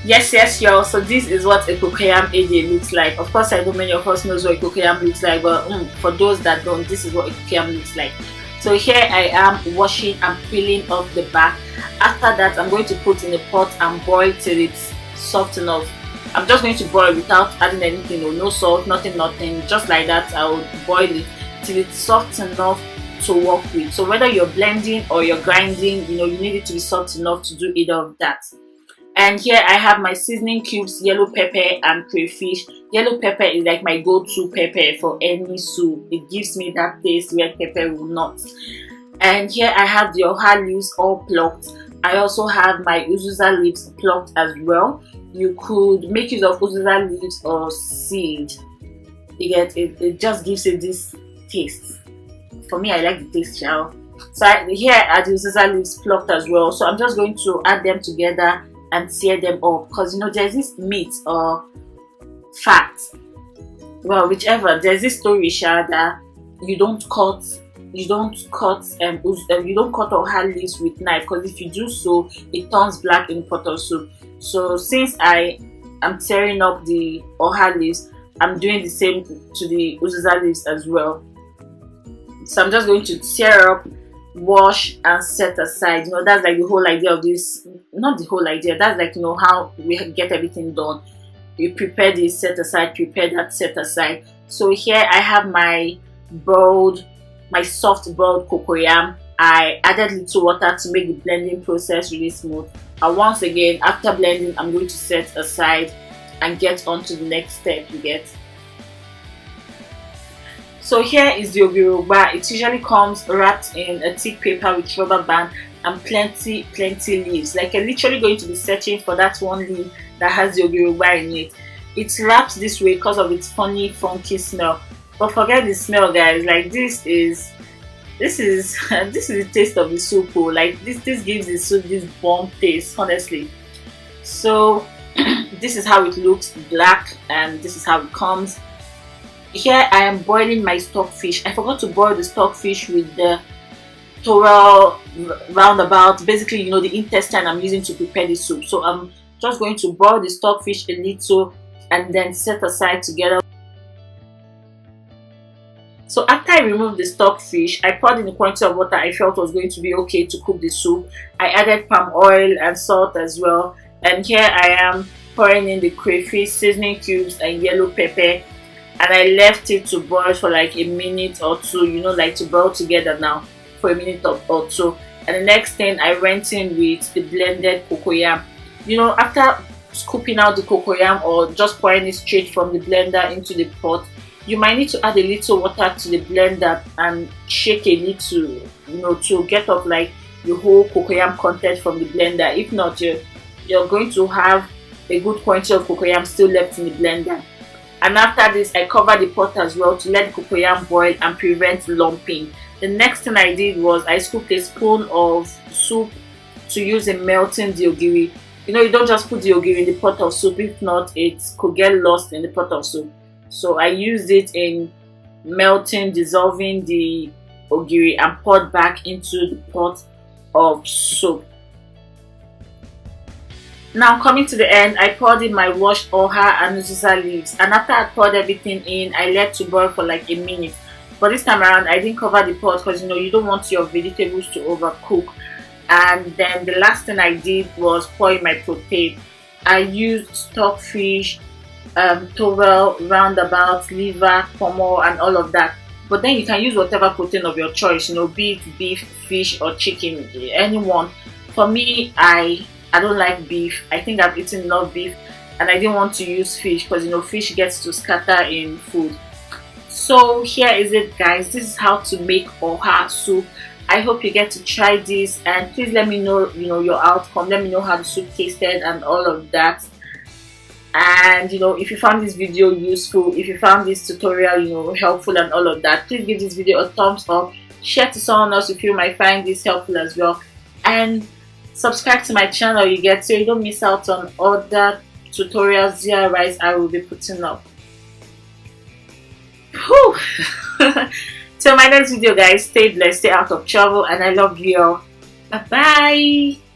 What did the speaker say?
Yes, y'all. So this is what a cocoyam a day looks like. Of course, I know many of us knows what a cocoyam looks like, but for those that don't, this is what a cocoyam looks like. So here I am washing and peeling off the back. After that, I'm going to put in a pot and boil till it's soft enough. I'm just going to boil without adding anything, no salt, nothing, just like that. I'll boil it till it's soft enough to work with. So whether you're blending or you're grinding, you need it to be soft enough to do either of that. And here I have my seasoning cubes, yellow pepper and crayfish. Yellow pepper is like my go-to pepper for any soup. It gives me that taste red pepper will not. And here I have the oha leaves all plucked. I also have my uziza leaves plucked as well. You could make use of uziza leaves or seed. You get it, it just gives it this taste. For me, I like the taste, y'all. So here are the uziza leaves plucked as well. So I'm just going to add them together and sear them up, because there's this meat or fat, well, whichever. There's this story that you don't cut oha leaves with knife, because if you do so, it turns black in pot of soup. So since I am tearing up the oha leaves, I'm doing the same to the uziza leaves as well. So I'm just going to tear up, wash and set aside. That's like the whole idea of this. Not the whole idea, that's like how we get everything done. You prepare this, set aside, prepare that, set aside. So here I have my soft boiled cocoyam. I added little water to make the blending process really smooth, and once again after blending, I'm going to set aside and get on to the next step. You get. So here is the ogiri. It usually comes wrapped in a thick paper with rubber band and plenty leaves. Like, I'm literally going to be searching for that one leaf that has the ogiri in it. It's wrapped this way because of its funny, funky smell. But forget the smell, guys. Like, this is the taste of the soup. Like, this gives the soup this bomb taste, honestly. So this is how it looks, black, and this is how it comes. Here I am boiling my stockfish. I forgot to boil the stockfish with the towel roundabout, basically the intestine I'm using to prepare the soup. So I'm just going to boil the stockfish a little and then set aside together. So after I removed the stockfish, I poured in the quantity of water I felt was going to be okay to cook the soup. I added palm oil and salt as well, and here I am pouring in the crayfish, seasoning cubes and yellow pepper. And I left it to boil for like a minute or two, like to boil together now for a minute or two. And the next thing, I went in with the blended cocoyam. After scooping out the cocoyam or just pouring it straight from the blender into the pot, you might need to add a little water to the blender and shake a little, to get off like the whole cocoyam content from the blender. If not, you're going to have a good quantity of cocoyam still left in the blender. And after this, I covered the pot as well to let the cocoyam boil and prevent lumping. The next thing I did was I scooped a spoon of soup to use in melting the ogiri. You don't just put the ogiri in the pot of soup, if not it could get lost in the pot of soup. So I used it in melting, dissolving the ogiri and poured back into the pot of soup. Now coming to the end, I poured in my washed oha and uziza leaves, and after I poured everything in, I let to boil for like a minute. But this time around, I didn't cover the pot because you don't want your vegetables to overcook. And then the last thing I did was pour in my protein. I used stockfish, towel, roundabout, liver, pomo, and all of that. But then you can use whatever protein of your choice, be it beef, fish, or chicken, anyone. For me, I don't like beef. I think I've eaten enough beef, and I didn't want to use fish because fish gets to scatter in food. So here is it, guys. This is how to make oha soup. I hope you get to try this, and please let me know your outcome. Let me know how the soup tasted and all of that. And if you found this video useful, if you found this tutorial helpful and all of that, please give this video a thumbs up, share to someone else if you might find this helpful as well, and subscribe to my channel, so you don't miss out on other tutorials, DIYs I will be putting up. Whew. Till my next video, guys, stay blessed, stay out of trouble, and I love you all. Bye bye.